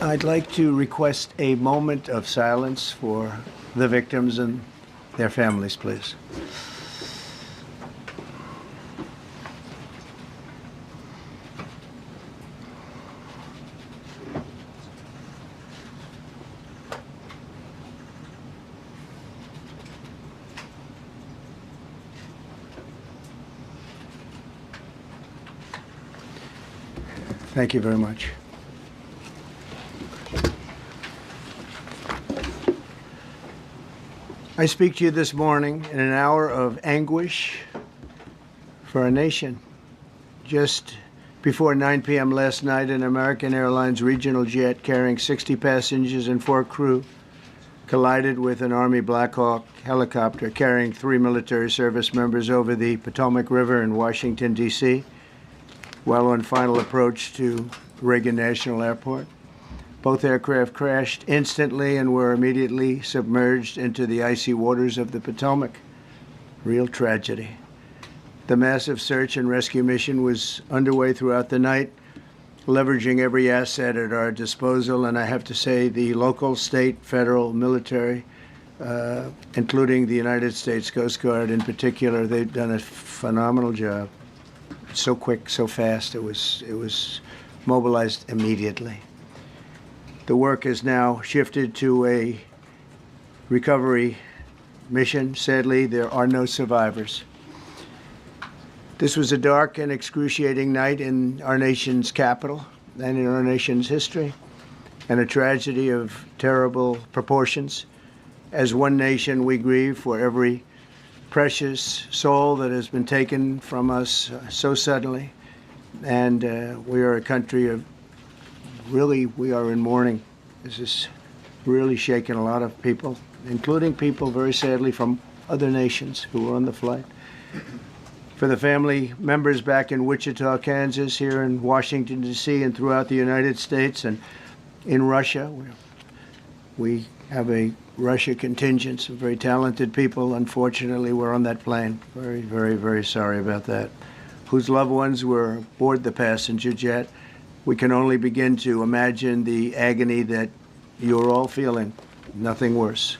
I'd like to request a moment of silence for the victims and their families, please. Thank you very much. I speak to you this morning in an hour of anguish for our nation. Just before 9 p.m. last night, an American Airlines regional jet carrying 60 passengers and 4 crew collided with an Army Black Hawk helicopter carrying 3 military service members over the Potomac River in Washington, D.C., while on final approach to Reagan National Airport. Both aircraft crashed instantly and were immediately submerged into the icy waters of the Potomac. Real tragedy. The massive search and rescue mission was underway throughout the night, leveraging every asset at our disposal, and I have to say the local, state, federal, military, including the United States Coast Guard in particular, they've done a phenomenal job. So quick, so fast, it was mobilized immediately. The work has now shifted to a recovery mission. Sadly, there are no survivors. This was a dark and excruciating night in our nation's capital and in our nation's history, and a tragedy of terrible proportions. As one nation, we grieve for every precious soul that has been taken from us so suddenly. And we are a country of, really, we are in mourning. This has really shaken a lot of people, including people, very sadly, from other nations who were on the flight. For the family members back in Wichita, Kansas, here in Washington, D.C., and throughout the United States and in Russia, we have a Russia contingent, some very talented people, unfortunately, were on that plane. Very, very, very sorry about that. Whose loved ones were aboard the passenger jet. We can only begin to imagine the agony that you're all feeling. Nothing worse.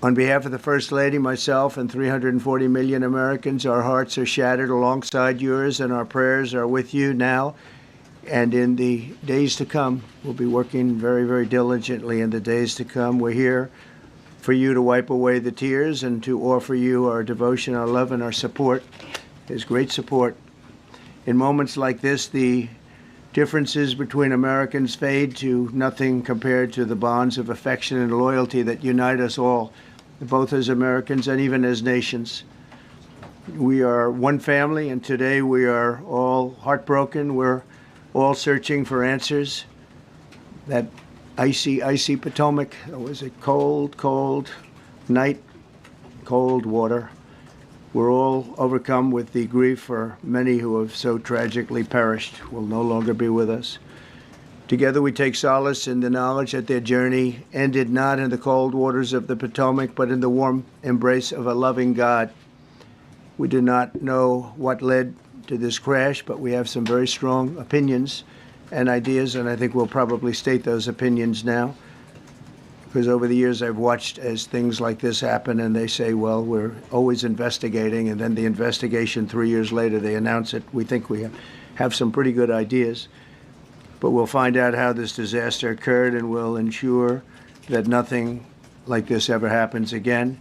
On behalf of the First Lady, myself, and 340 million Americans, our hearts are shattered alongside yours, and our prayers are with you now and in the days to come. We'll be working very, very diligently in the days to come. We're here for you to wipe away the tears and to offer you our devotion, our love, and our support. There's great support. In moments like this, the differences between Americans fade to nothing compared to the bonds of affection and loyalty that unite us all, both as Americans and even as nations. We are one family, and today we are all heartbroken. We're all searching for answers. That icy, icy Potomac, it was a cold, cold night, cold water. We're all overcome with the grief for many who have so tragically perished, will no longer be with us. Together we take solace in the knowledge that their journey ended not in the cold waters of the Potomac, but in the warm embrace of a loving God. We do not know what led to this crash, but we have some very strong opinions and ideas, and I think we'll probably state those opinions now. Because over the years I've watched as things like this happen, and they say, well, we're always investigating, and then the investigation 3 years later, they announce it. We think we have some pretty good ideas, but we'll find out how this disaster occurred, and we'll ensure that nothing like this ever happens again.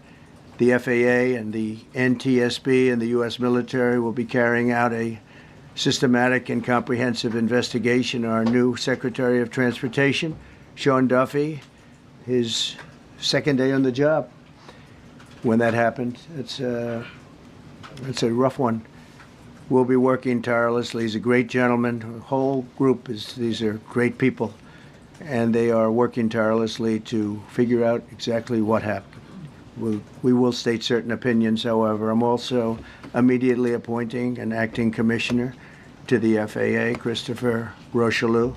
The FAA and the NTSB and the U.S. military will be carrying out a systematic and comprehensive investigation. Our new Secretary of Transportation, Sean Duffy, his second day on the job when that happened. It's a rough one. We'll be working tirelessly. He's a great gentleman. The whole group these are great people, and they are working tirelessly to figure out exactly what happened. We will state certain opinions, however. I'm also immediately appointing an acting commissioner to the FAA, Christopher Rocheleau,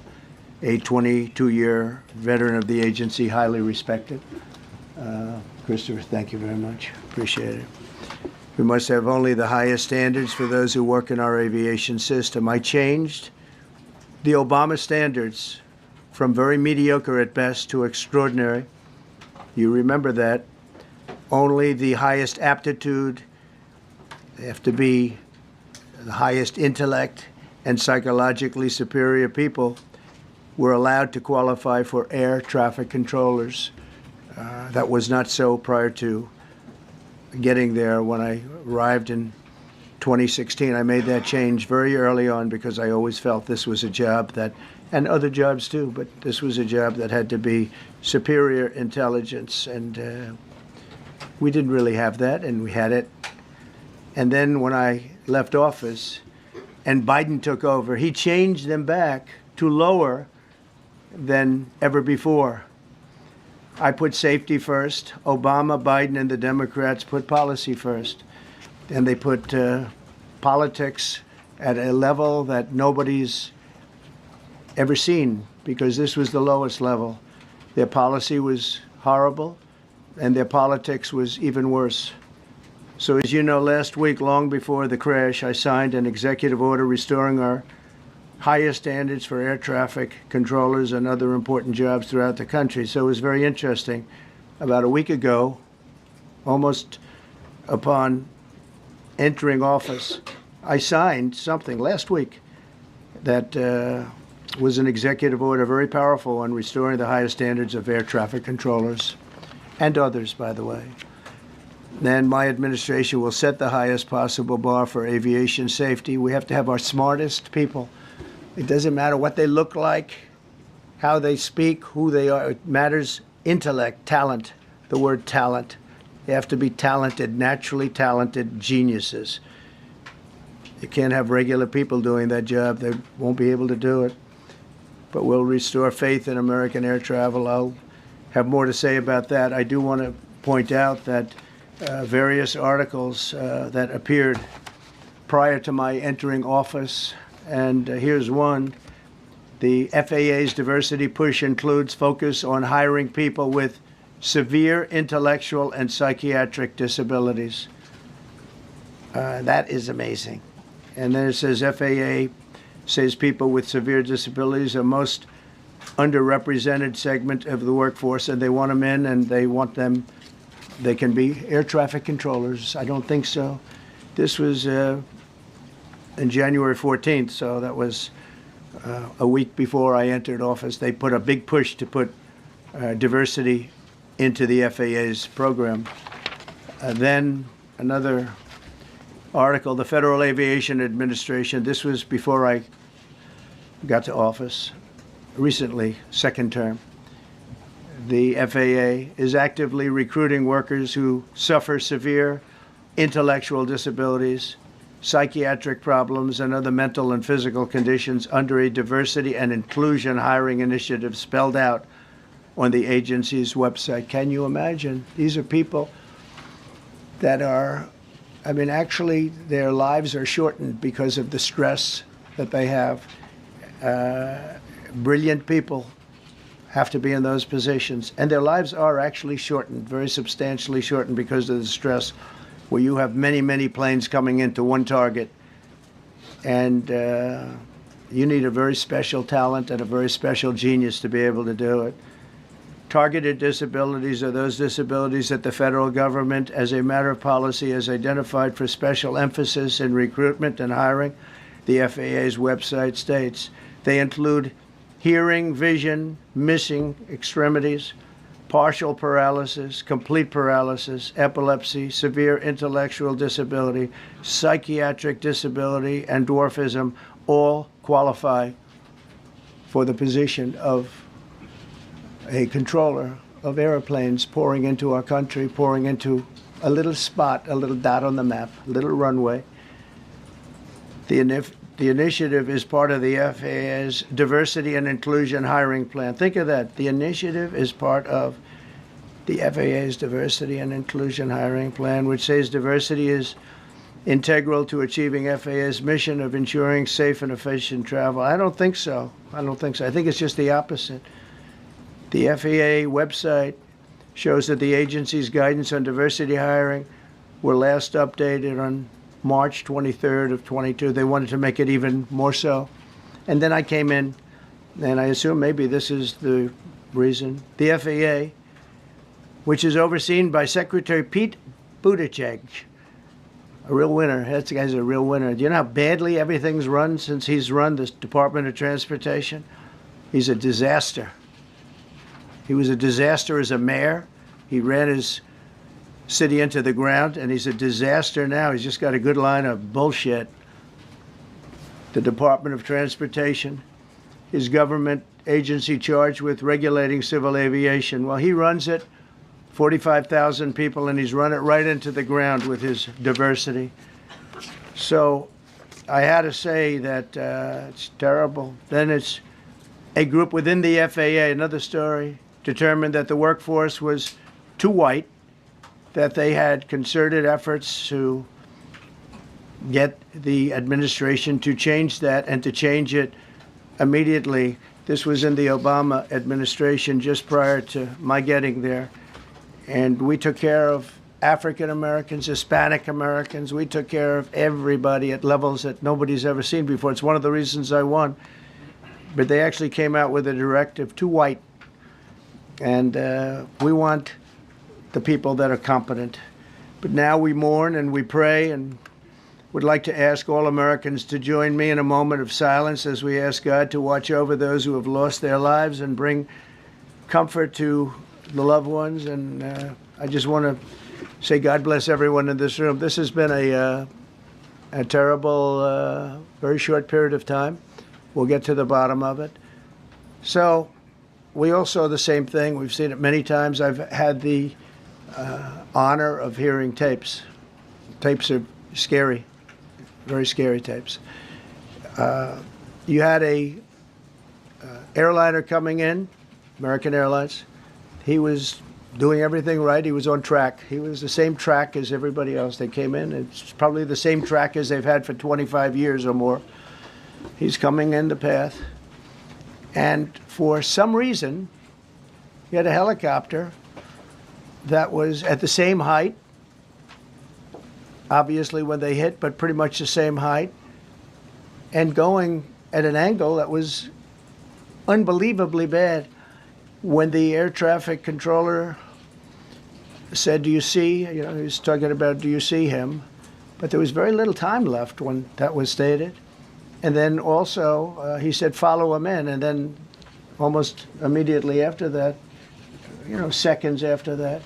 a 22-year veteran of the agency, highly respected. Christopher, thank you very much. Appreciate it. We must have only the highest standards for those who work in our aviation system. I changed the Obama standards from very mediocre at best to extraordinary. You remember that. Only the highest aptitude, they have to be the highest intellect and psychologically superior people were allowed to qualify for air traffic controllers. That was not so prior to getting there. When I arrived in 2016, I made that change very early on because I always felt this was a job that, and other jobs too, but this was a job that had to be superior intelligence, and we didn't really have that, and we had it. And then when I left office and Biden took over, he changed them back to lower than ever before. I put safety first. Obama, Biden, and the Democrats put policy first. And they put politics at a level that nobody's ever seen, because this was the lowest level. Their policy was horrible, and their politics was even worse. So as you know, last week, long before the crash, I signed an executive order restoring our highest standards for air traffic controllers and other important jobs throughout the country. So it was very interesting. About a week ago, almost upon entering office, I signed something last week that was an executive order, very powerful, on restoring the highest standards of air traffic controllers and others, by the way. Then my administration will set the highest possible bar for aviation safety. We have to have our smartest people. It doesn't matter what they look like, how they speak, who they are. It matters intellect, talent, the word talent. They have to be talented, naturally talented geniuses. You can't have regular people doing that job. They won't be able to do it. But we'll restore faith in American air travel. I'll have more to say about that. I do want to point out that various articles that appeared prior to my entering office, and here's one. The FAA's diversity push includes focus on hiring people with severe intellectual and psychiatric disabilities. That is amazing. And then it says FAA says people with severe disabilities are most underrepresented segment of the workforce, and they want them in, and they want them, they can be air traffic controllers. I don't think so. This was in January 14th, so that was a week before I entered office. They put a big push to put diversity into the FAA's program. Then another article, the Federal Aviation Administration, this was before I got to office, recently, second term. The FAA is actively recruiting workers who suffer severe intellectual disabilities, psychiatric problems, and other mental and physical conditions under a diversity and inclusion hiring initiative spelled out on the agency's website. Can you imagine? These are people that are, I mean, actually, their lives are shortened because of the stress that they have. Brilliant people have to be in those positions, and their lives are actually shortened, very substantially shortened, because of the stress, where you have many, many planes coming into one target, and you need a very special talent and a very special genius to be able to do it. Targeted disabilities are those disabilities that the federal government, as a matter of policy, has identified for special emphasis in recruitment and hiring. The FAA's website states they include hearing, vision, missing extremities, partial paralysis, complete paralysis, epilepsy, severe intellectual disability, psychiatric disability, and dwarfism all qualify for the position of a controller of airplanes pouring into our country, pouring into a little spot, a little dot on the map, a little runway. The initiative is part of the FAA's diversity and inclusion hiring plan. Think of that. The initiative is part of the FAA's diversity and inclusion hiring plan, which says diversity is integral to achieving FAA's mission of ensuring safe and efficient travel. I don't think so. I think it's just the opposite. The FAA website shows that the agency's guidance on diversity hiring were last updated on March 23rd of 22. They wanted to make it even more so. And then I came in and I assume maybe this is the reason, the FAA, which is overseen by Secretary Pete Buttigieg, a real winner. That guy's a real winner. Do you know how badly everything's run since he's run this Department of Transportation? He's a disaster. He was a disaster as a mayor. He ran his city into the ground, and he's a disaster now. He's just got a good line of bullshit. The Department of Transportation, his government agency charged with regulating civil aviation. Well, he runs it, 45,000 people, and he's run it right into the ground with his diversity. So I had to say that it's terrible. Then it's a group within the FAA, another story, determined that the workforce was too white, that they had concerted efforts to get the administration to change that and to change it immediately. This was in the Obama administration just prior to my getting there. And we took care of African Americans, Hispanic Americans. We took care of everybody at levels that nobody's ever seen before. It's one of the reasons I won. But they actually came out with a directive, too white. And we want the people that are competent. But now we mourn and we pray, and would like to ask all Americans to join me in a moment of silence as we ask God to watch over those who have lost their lives and bring comfort to the loved ones. And I just want to say God bless everyone in this room. This has been a terrible, very short period of time. We'll get to the bottom of it. So we all saw the same thing. We've seen it many times. I've had the honor of hearing tapes. Tapes are scary, very scary tapes. You had a airliner coming in, American Airlines. He was doing everything right. He was on track. He was the same track as everybody else. They came in. It's probably the same track as they've had for 25 years or more. He's coming in the path. And for some reason, he had a helicopter that was at the same height, obviously when they hit, but pretty much the same height, and going at an angle that was unbelievably bad. When the air traffic controller said, do you see, he was talking about, do you see him? But there was very little time left when that was stated. And then also he said, follow him in. And then almost immediately after that, seconds after that,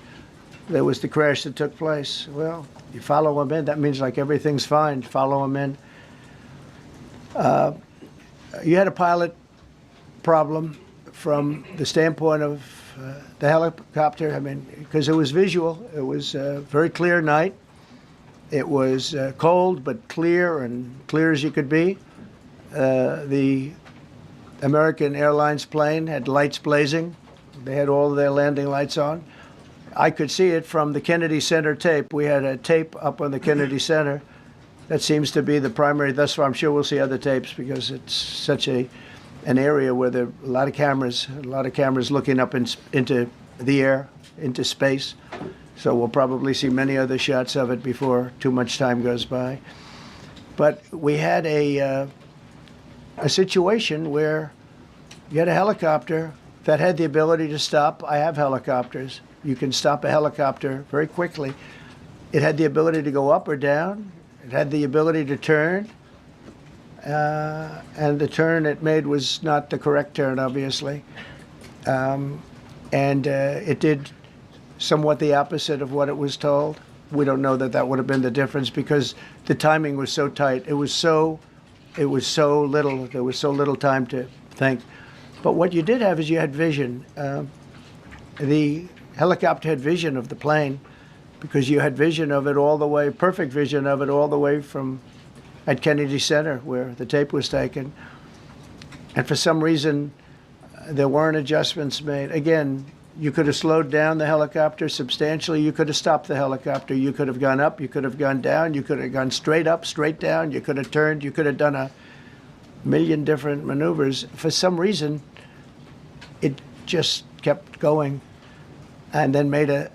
there was the crash that took place. Well, you follow him in, that means like everything's fine. Follow him in. You had a pilot problem from the standpoint of the helicopter. Because it was visual. It was a very clear night. It was cold, but clear, and clear as you could be. The American Airlines plane had lights blazing. They had all of their landing lights on. I could see it from the Kennedy Center tape. We had a tape up on the Kennedy Center. That seems to be the primary. Thus far, I'm sure we'll see other tapes because it's such an area where there are a lot of cameras looking up into the air, into space. So we'll probably see many other shots of it before too much time goes by. But we had a situation where you had a helicopter that had the ability to stop. I have helicopters. You can stop a helicopter very quickly. It had the ability to go up or down. It had the ability to turn. And the turn it made was not the correct turn, obviously. It did somewhat the opposite of what it was told. We don't know that would have been the difference because the timing was so tight. It was so little. There was so little time to think. But what you did have is you had vision. The helicopter had vision of the plane because you had vision of it all the way, perfect vision of it all the way from at Kennedy Center where the tape was taken. And for some reason, there weren't adjustments made. Again, you could have slowed down the helicopter substantially. You could have stopped the helicopter. You could have gone up. You could have gone down. You could have gone straight up, straight down. You could have turned. You could have done a million different maneuvers. For some reason, it just kept going and then made a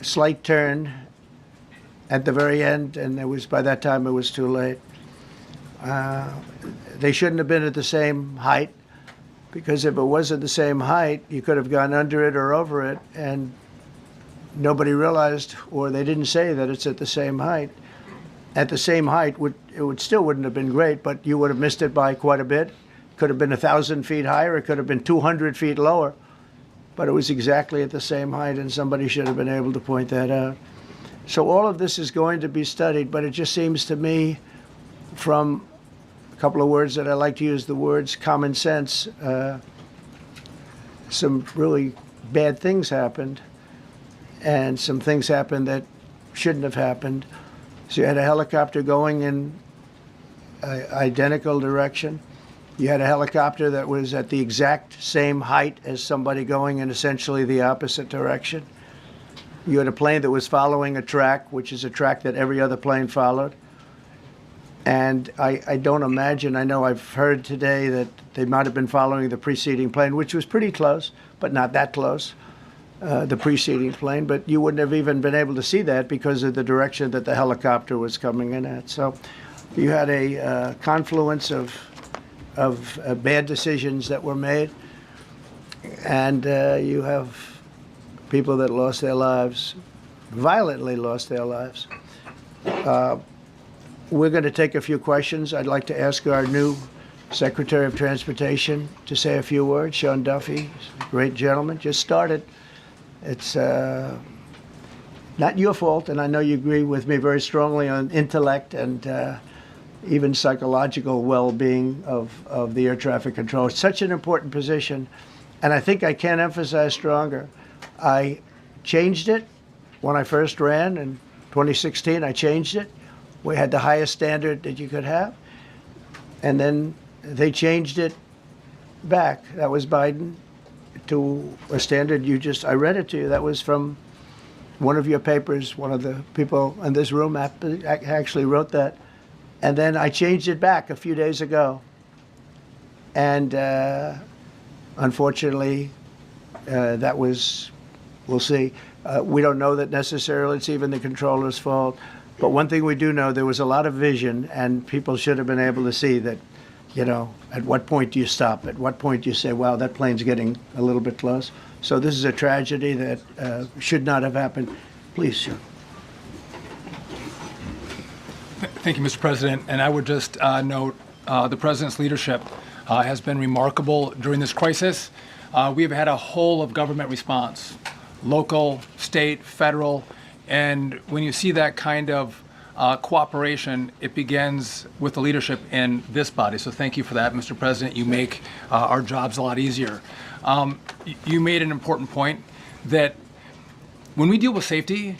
slight turn at the very end. And by that time, it was too late. They shouldn't have been at the same height. because if it wasn't the same height, you could have gone under it or over it, and nobody realized, or they didn't say that it's at the same height. At the same height, it would still wouldn't have been great, but you would have missed it by quite a bit. Could have been 1,000 feet higher. It could have been 200 feet lower, but it was exactly at the same height, and somebody should have been able to point that out. So all of this is going to be studied, but it just seems to me, from a couple of words that I like to use, the words common sense, some really bad things happened, and some things happened that shouldn't have happened. So you had a helicopter going in an identical direction. You had a helicopter that was at the exact same height as somebody going in essentially the opposite direction. You had a plane that was following a track, which is a track that every other plane followed. And I don't imagine, I know I've heard today that they might have been following the preceding plane, which was pretty close, but not that close, the preceding plane. But you wouldn't have even been able to see that because of the direction that the helicopter was coming in at. So you had a confluence of bad decisions that were made, and you have people that lost their lives, violently lost their lives. We're going to take a few questions. I'd like to ask our new Secretary of Transportation to say a few words. Sean Duffy, great gentleman, just started. It's not your fault, and I know you agree with me very strongly on intellect and even psychological well-being of the air traffic control. It's such an important position, and I think I can't emphasize stronger. I changed it when I first ran in 2016. I changed it. We had the highest standard that you could have, and then they changed it back. That was Biden, to a standard I read it to you. That was from one of your papers. One of the people in this room actually wrote that. And then I changed it back a few days ago. And unfortunately, that was, we'll see. We don't know that necessarily it's even the controller's fault. But one thing we do know, there was a lot of vision, and people should have been able to see that, at what point do you stop? At what point do you say, wow, that plane's getting a little bit close? So this is a tragedy that should not have happened. Please, Sean. Thank you, Mr. President. And I would just note the President's leadership has been remarkable during this crisis. We have had a whole of government response, local, state, federal, and when you see that kind of cooperation, it begins with the leadership in this body. So thank you for that, Mr. President. You make our jobs a lot easier. You made an important point that when we deal with safety,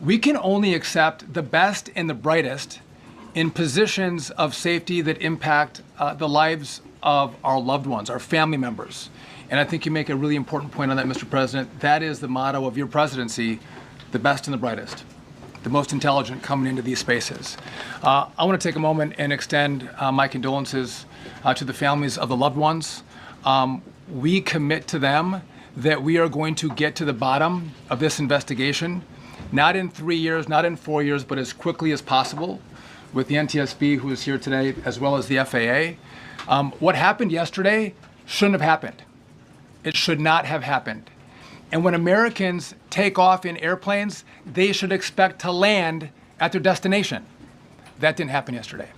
we can only accept the best and the brightest in positions of safety that impact the lives of our loved ones, our family members. And I think you make a really important point on that, Mr. President. That is the motto of your presidency, the best and the brightest, the most intelligent coming into these spaces. I want to take a moment and extend my condolences to the families of the loved ones. We commit to them that we are going to get to the bottom of this investigation, not in 3 years, not in 4 years, but as quickly as possible, with the NTSB, who is here today, as well as the FAA. What happened yesterday shouldn't have happened. It should not have happened. And when Americans take off in airplanes, they should expect to land at their destination. That didn't happen yesterday.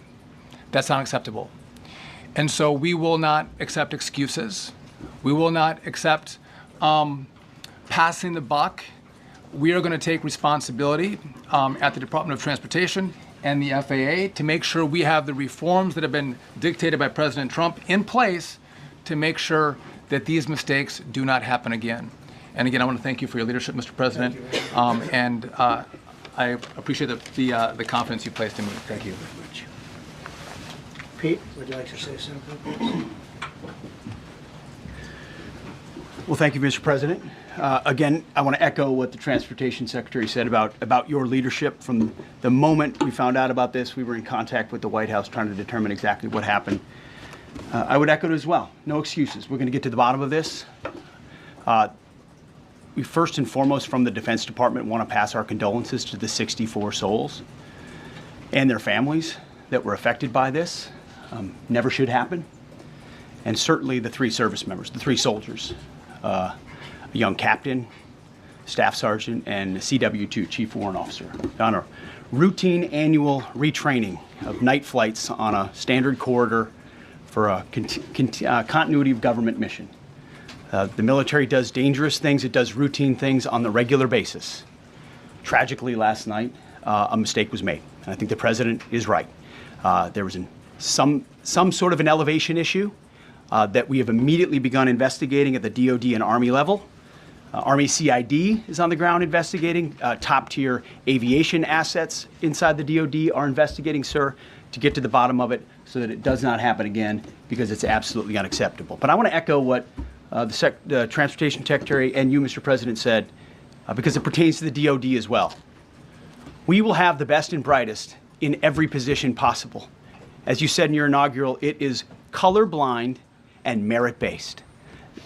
That's not acceptable. And so we will not accept excuses. We will not accept passing the buck. We are going to take responsibility at the Department of Transportation and the FAA to make sure we have the reforms that have been dictated by President Trump in place to make sure that these mistakes do not happen again. And again, I want to thank you for your leadership, Mr. President, and I appreciate the confidence you placed in me. Thank you very much. Pete, would you like to say something? Well, thank you, Mr. President. Again, I want to echo what the Transportation Secretary said about your leadership. From the moment we found out about this, we were in contact with the White House trying to determine exactly what happened. I would echo it as well. No excuses. We're going to get to the bottom of this. We first and foremost, from the Defense Department, want to pass our condolences to the 64 souls and their families that were affected by this. Never should happen. and certainly the 3 service members, the 3 soldiers, a young captain, staff sergeant, and CW2, Chief Warrant Officer, on a routine annual retraining of night flights on a standard corridor for a continuity of government mission. The military does dangerous things. It does routine things on the regular basis. Tragically, last night, a mistake was made, and I think the president is right. There was some sort of an elevation issue that we have immediately begun investigating at the DoD and Army level. Army CID is on the ground investigating. Top-tier aviation assets inside the DoD are investigating, sir, to get to the bottom of it so that it does not happen again, because it's absolutely unacceptable. But I want to echo what the Transportation Secretary and you, Mr. President, said, because it pertains to the DoD as well. We will have the best and brightest in every position possible. As you said in your inaugural, it is colorblind and merit-based.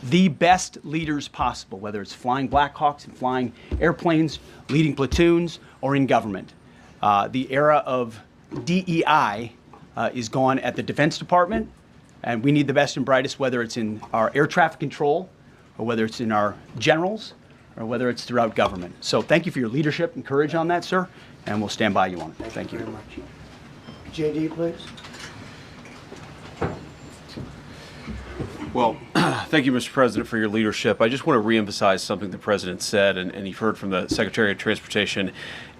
The best leaders possible, whether it's flying Black Hawks and flying airplanes, leading platoons, or in government. The era of DEI is gone at the Defense Department, and we need the best and brightest, whether it's in our air traffic control, or whether it's in our generals, or whether it's throughout government. So thank you for your leadership and courage on that, sir, and we'll stand by you on it. Thank you. Very much. JD, please. Well, thank you, Mr. President, for your leadership. I just want to reemphasize something the President said, and you've heard from the Secretary of Transportation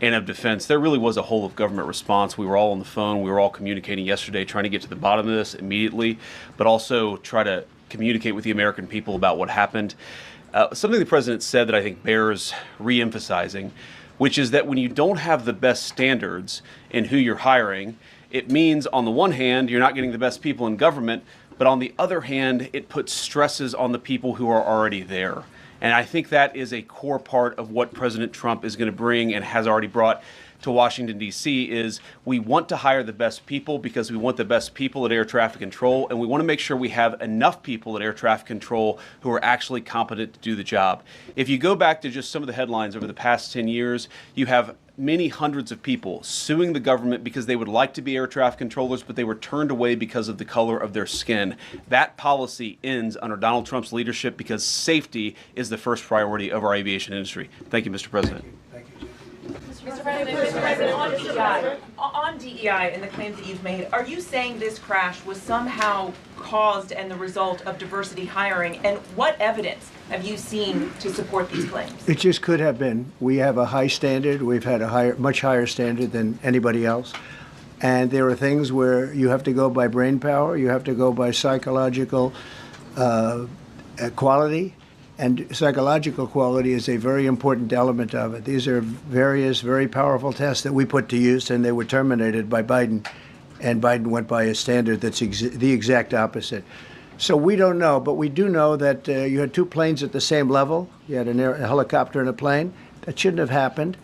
and of Defense. There really was a whole of government response. We were all on the phone. We were all communicating yesterday, trying to get to the bottom of this immediately, but also try to communicate with the American people about what happened. Something the President said that I think bears reemphasizing, which is that when you don't have the best standards in who you're hiring, it means, on the one hand, you're not getting the best people in government, but on the other hand, it puts stresses on the people who are already there. And I think that is a core part of what President Trump is going to bring and has already brought to Washington, D.C. is we want to hire the best people because we want the best people at air traffic control, and we want to make sure we have enough people at air traffic control who are actually competent to do the job. If you go back to just some of the headlines over the past 10 years, you have many hundreds of people suing the government because they would like to be air traffic controllers, but they were turned away because of the color of their skin. That policy ends under Donald Trump's leadership because safety is the first priority of our aviation industry. Thank you, Mr. President. Thank you, Mr. President, on DEI and the claims that you've made, are you saying this crash was somehow caused and the result of diversity hiring? And what evidence have you seen to support these claims? It just could have been. We have a high standard. We've had a much higher standard than anybody else. And there are things where you have to go by brain power, you have to go by psychological quality. And psychological quality is a very important element of it. These are various very powerful tests that we put to use, and they were terminated by Biden. And Biden went by a standard that's the exact opposite. So we don't know, but we do know that you had 2 planes at the same level. You had a helicopter and a plane. That shouldn't have happened.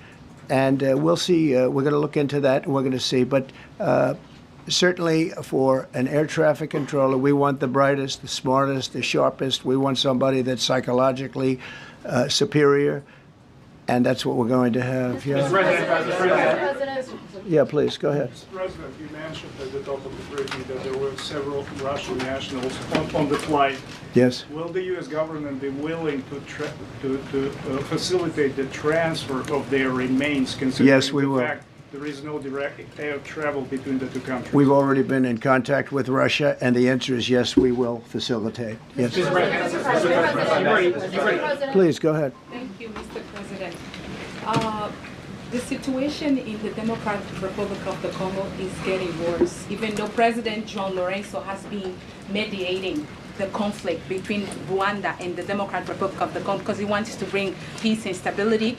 And we'll see. We're going to look into that, and we're going to see. But certainly for an air traffic controller, we want the brightest, the smartest, the sharpest. We want somebody that's psychologically superior, and that's what we're going to have. Yeah. Yeah, please, go ahead. Mr. President, you mentioned at the top of the briefing that there were several Russian nationals on the flight. Yes. Will the U.S. government be willing to facilitate the transfer of their remains, considering Yes, we the will. fact there is no direct air travel between the 2 countries? We've already been in contact with Russia, and the answer is yes, we will facilitate. Yes. Please, go ahead. Thank you, Mr. President. The situation in the Democratic Republic of the Congo is getting worse, even though President John Lorenzo has been mediating the conflict between Rwanda and the Democratic Republic of the Congo because he wants to bring peace and stability.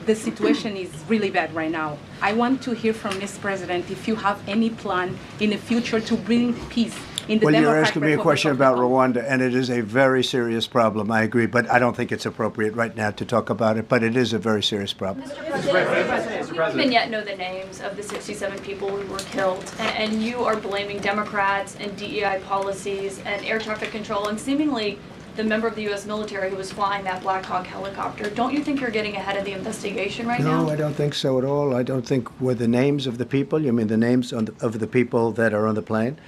The situation is really bad right now. I want to hear from Mr. President if you have any plan in the future to bring peace in the Well, you're Democratic asking me a Republic question of the about Congo. Rwanda, and it is a very serious problem. I agree, but I don't think it's appropriate right now to talk about it, but it is a very serious problem. We don't even yet know the names of the 67 people who were killed, and you are blaming Democrats and DEI policies and air traffic control and seemingly the member of the U.S. military who was flying that Black Hawk helicopter. Don't you think you're getting ahead of the investigation right now? No, I don't think so at all. I don't think were the names of the people. You mean the names of the people that are on the plane?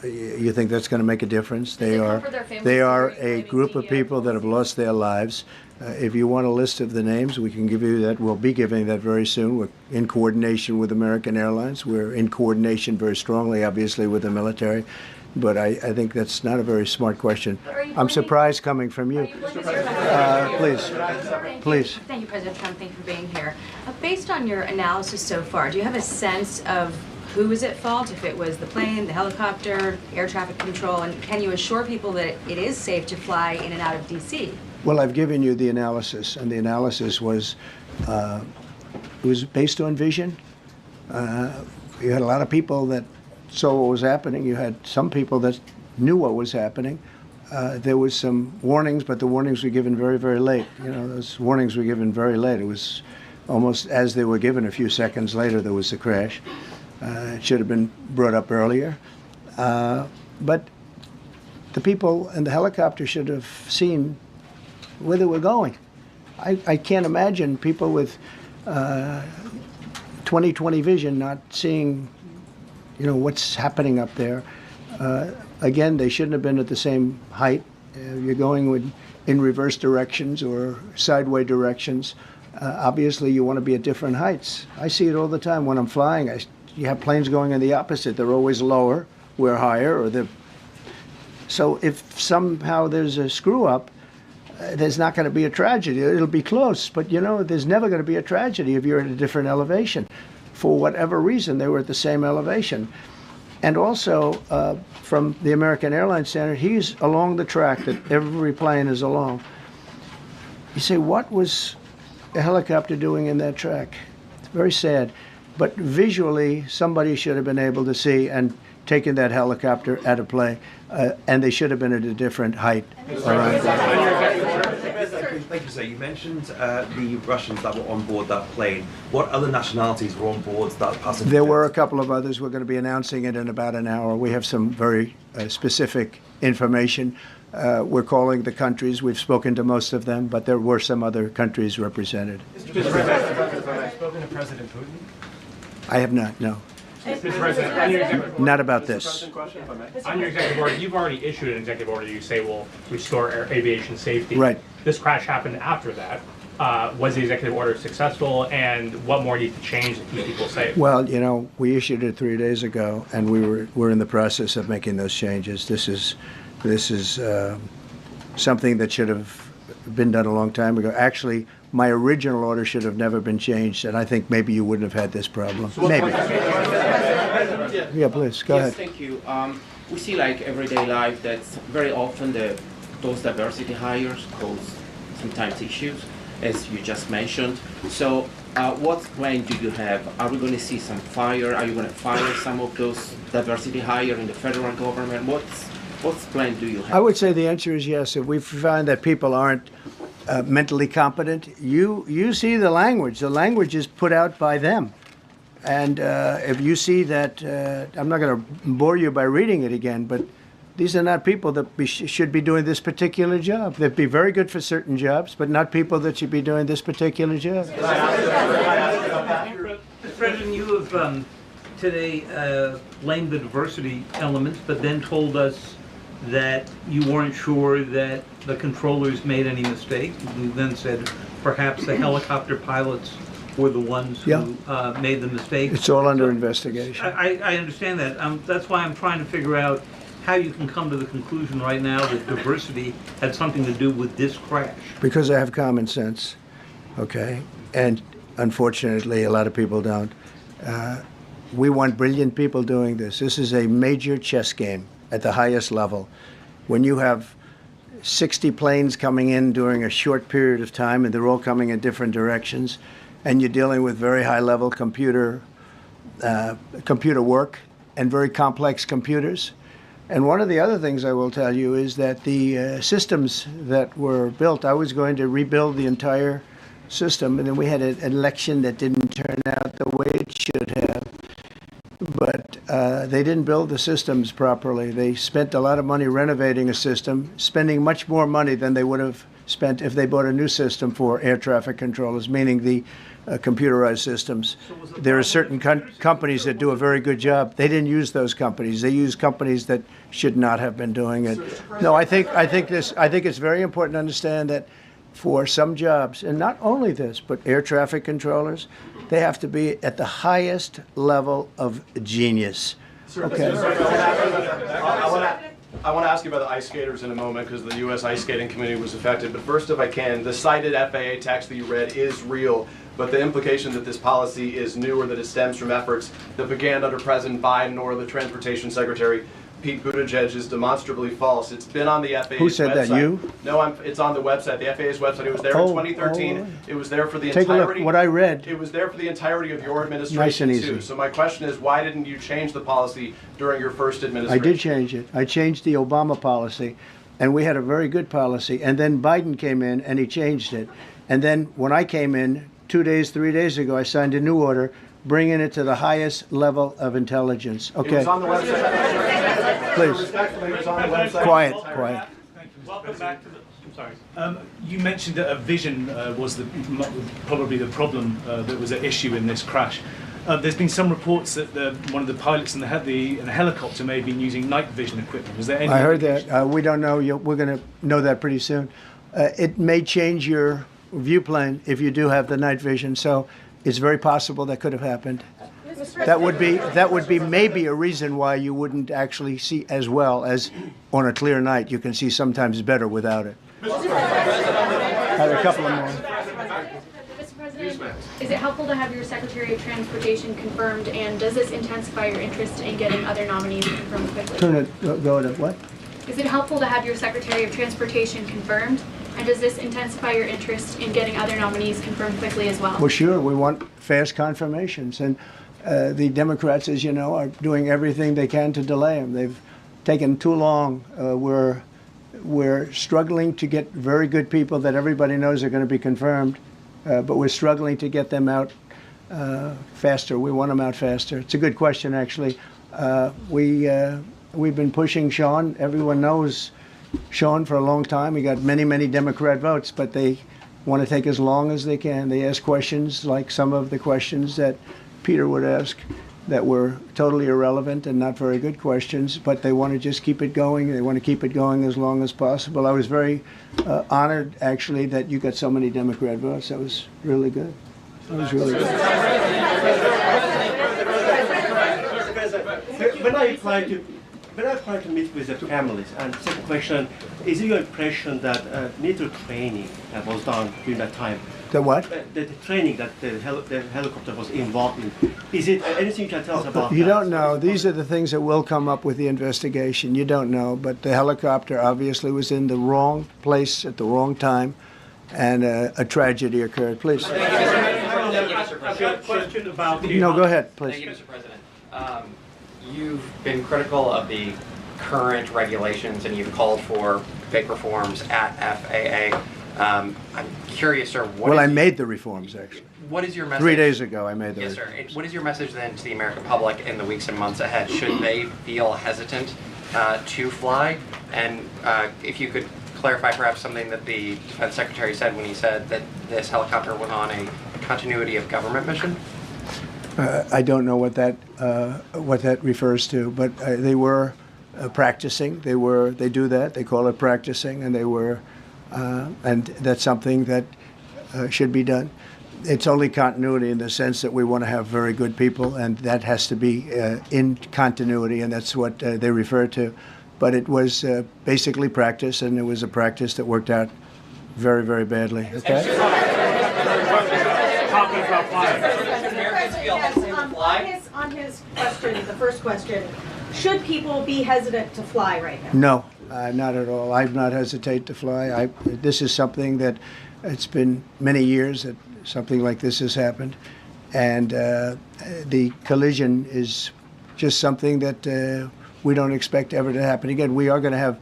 You think that's going to make a difference? they comfort their families They are during a blaming group of DEI people that have policies? lost their lives. If you want a list of the names, we can give you that. We'll be giving that very soon. We're in coordination with American Airlines. We're in coordination very strongly, obviously, with the military. But I think that's not a very smart question. But are you I'm blaming- surprised coming from Are you. you blaming air Please, please. Thank you, President Trump. Thank you for being here. Based on your analysis so far, do you have a sense of who was at fault? If it was the plane, the helicopter, air traffic control, and can you assure people that it is safe to fly in and out of D.C.? Well, I've given you the analysis, and the analysis was it was based on vision. You had a lot of people that saw what was happening. You had some people that knew what was happening. There was some warnings, but the warnings were given very, very late. You know, those warnings were given very late. It was almost as they were given. A few seconds later, there was the crash. It should have been brought up earlier. But the people in the helicopter should have seen where they were going. I can't imagine people with 20/20 vision not seeing, you know, what's happening up there. Again, they shouldn't have been at the same height. You're going in reverse directions or sideways directions. Obviously, you want to be at different heights. I see it all the time when I'm flying. You have planes going in the opposite. They're always lower. We're higher. So if somehow there's a screw up, there's not going to be a tragedy. It'll be close, but you know, there's never going to be a tragedy if you're at a different elevation. For whatever reason, they were at the same elevation. And also, from the American Airlines standard, he's along the track that every plane is along. You say, what was a helicopter doing in that track? It's very sad. But visually, somebody should have been able to see and taken that helicopter out of play, and they should have been at a different height. Thank you, sir. You mentioned the Russians that were on board that plane. What other nationalities were on board that passenger? There were a couple of others. We're going to be announcing it in about an hour. We have some very specific information. We're calling the countries. We've spoken to most of them, but there were some other countries represented. Mr. President, have you spoken to President Putin? I have not, no. Mr. President, on your executive Not about this. On your executive order, you've already issued an executive order you say will restore aviation safety. Right. This crash happened after that. Was the executive order successful, and what more needs to change to keep people safe? Well, you know, we issued it 3 days ago, and we're in the process of making those changes. This is something that should have been done a long time ago. Actually, my original order should have never been changed, and I think maybe you wouldn't have had this problem. Maybe. Yeah, please, go ahead. Yes, thank you. We see like everyday life that very often those diversity hires cause sometimes issues, as you just mentioned. So what plan do you have? Are we going to see some fire? Are you going to fire some of those diversity hire in the federal government? What plan do you have? I would say the answer is yes. If we find that people aren't mentally competent, you see the language. The language is put out by them. And if you see that, I'm not going to bore you by reading it again, but these are not people that should be doing this particular job. They'd be very good for certain jobs, but not people that should be doing this particular job. Mr. President, you have today blamed the diversity elements, but then told us that you weren't sure that the controllers made any mistake. You then said perhaps the helicopter pilots were the ones who made the mistake. It's all under investigation. I understand that. That's why I'm trying to figure out how you can come to the conclusion right now that diversity had something to do with this crash. Because I have common sense, okay? And unfortunately, a lot of people don't. We want brilliant people doing this. This is a major chess game at the highest level. When you have 60 planes coming in during a short period of time, and they're all coming in different directions, and you're dealing with very high-level computer work and very complex computers. And one of the other things I will tell you is that the systems that were built, I was going to rebuild the entire system, and then we had an election that didn't turn out the way it should have. But they didn't build the systems properly. They spent a lot of money renovating a system, spending much more money than they would have spent if they bought a new system for air traffic controllers, meaning the computerized systems. There are certain companies that do a very good job. They didn't use those companies. They use companies that should not have been doing it. No, I think it's very important to understand that for some jobs, and not only this, but air traffic controllers, they have to be at the highest level of genius. Okay. I want to ask you about the ice skaters in a moment because the U.S. Ice Skating Committee was affected. But first, if I can, the cited FAA text that you read is real, but the implication that this policy is new or that it stems from efforts that began under President Biden or the Transportation Secretary Pete Buttigieg is demonstrably false. It's been on the FAA's website. Who said that, you? No, it's on the website, the FAA's website. It was there in 2013. It was there for the Take entirety. a look. What I read. It was there for the entirety of your administration, Nice and easy. too. So my question is, why didn't you change the policy during your first administration? I did change it. I changed the Obama policy, and we had a very good policy. And then Biden came in, and he changed it. And then when I came in 3 days ago, I signed a new order bringing it to the highest level of intelligence. Okay. It was on the website. Please. Respectfully, it was on the website. Quiet. Welcome back to the. I'm sorry. You mentioned that a vision was probably the problem that was at issue in this crash. There's been some reports that one of the pilots in the helicopter may have been using night vision equipment. Was there any? I heard that. We don't know. We're going to know that pretty soon. It may change your view plane if you do have the night vision. So it's very possible that could have happened. That would be maybe a reason why you wouldn't actually see as well as on a clear night. You can see sometimes better without it. Had a couple of more. Mr. President, is it helpful to have your Secretary of Transportation confirmed, and does this intensify your interest in getting other nominees confirmed quickly? Turn it. Go to what? Is it helpful to have your Secretary of Transportation confirmed, and does this intensify your interest in getting other nominees confirmed quickly as well? Well, sure. We want fast confirmations, and the Democrats, as you know, are doing everything they can to delay them. They've taken too long. We're struggling to get very good people that everybody knows are going to be confirmed, but we're struggling to get them out faster. We want them out faster. It's a good question, actually. We've been pushing Sean. Everyone knows Sean for a long time. He got many, many Democrat votes, but they want to take as long as they can. They ask questions like some of the questions that Peter would ask that were totally irrelevant and not very good questions, but they want to just keep it going. They want to keep it going as long as possible. I was very honored, actually, that you got so many Democrat votes. That was really good. That was really good. When I apply to meet with the families, and second question, is it your impression that military training was done during that time? The what? The training that the helicopter was involved in. Is it anything you can tell us about You that? don't know. These are the things that will come up with the investigation. You don't know. But the helicopter obviously was in the wrong place at the wrong time, and a tragedy occurred. Please. Question about No, go ahead, please. Thank you, Mr. President. You've been critical of the current regulations, and you've called for big reforms at FAA. I'm curious, sir. I made the reforms, actually. What is your message? 3 days ago, I made the Yes, reforms. sir. What is your message then to the American public in the weeks and months ahead? Should they feel hesitant to fly? And if you could clarify perhaps something that the Defense Secretary said when he said that this helicopter was on a continuity of government mission? I don't know what that refers to, but they were practicing. They do that. They call it practicing, and they were, and that's something that should be done. It's only continuity in the sense that we want to have very good people, and that has to be in continuity, and that's what they refer to. But it was basically practice, and it was a practice that worked out very, very badly. Okay. On his question, the first question, should people be hesitant to fly right now? No, not at all. I've not hesitated to fly. This is something that it's been many years that something like this has happened, and the collision is just something that we don't expect ever to happen again. We are going to have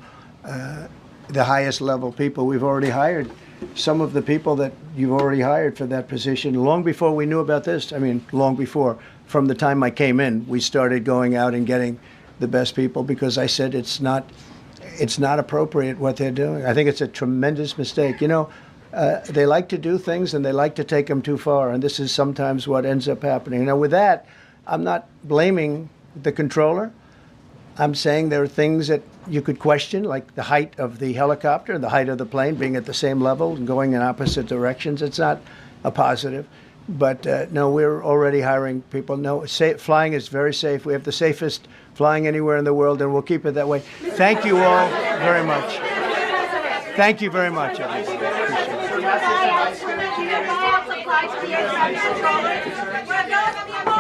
the highest level people. We've already hired some of the people that you've already hired for that position long before we knew about this. I mean, long before. From the time I came in, we started going out and getting the best people because I said it's not it's not appropriate what they're doing. I think it's a tremendous mistake. You know, they like to do things and they like to take them too far, and this is sometimes what ends up happening. Now, with that, I'm not blaming the controller. I'm saying there are things that you could question, like the height of the helicopter, the height of the plane being at the same level and going in opposite directions. It's not a positive. But no, we're already hiring people. No, flying is very safe. We have the safest flying anywhere in the world, and we'll keep it that way. Thank you all very much. Thank you very much, everybody. Appreciate it.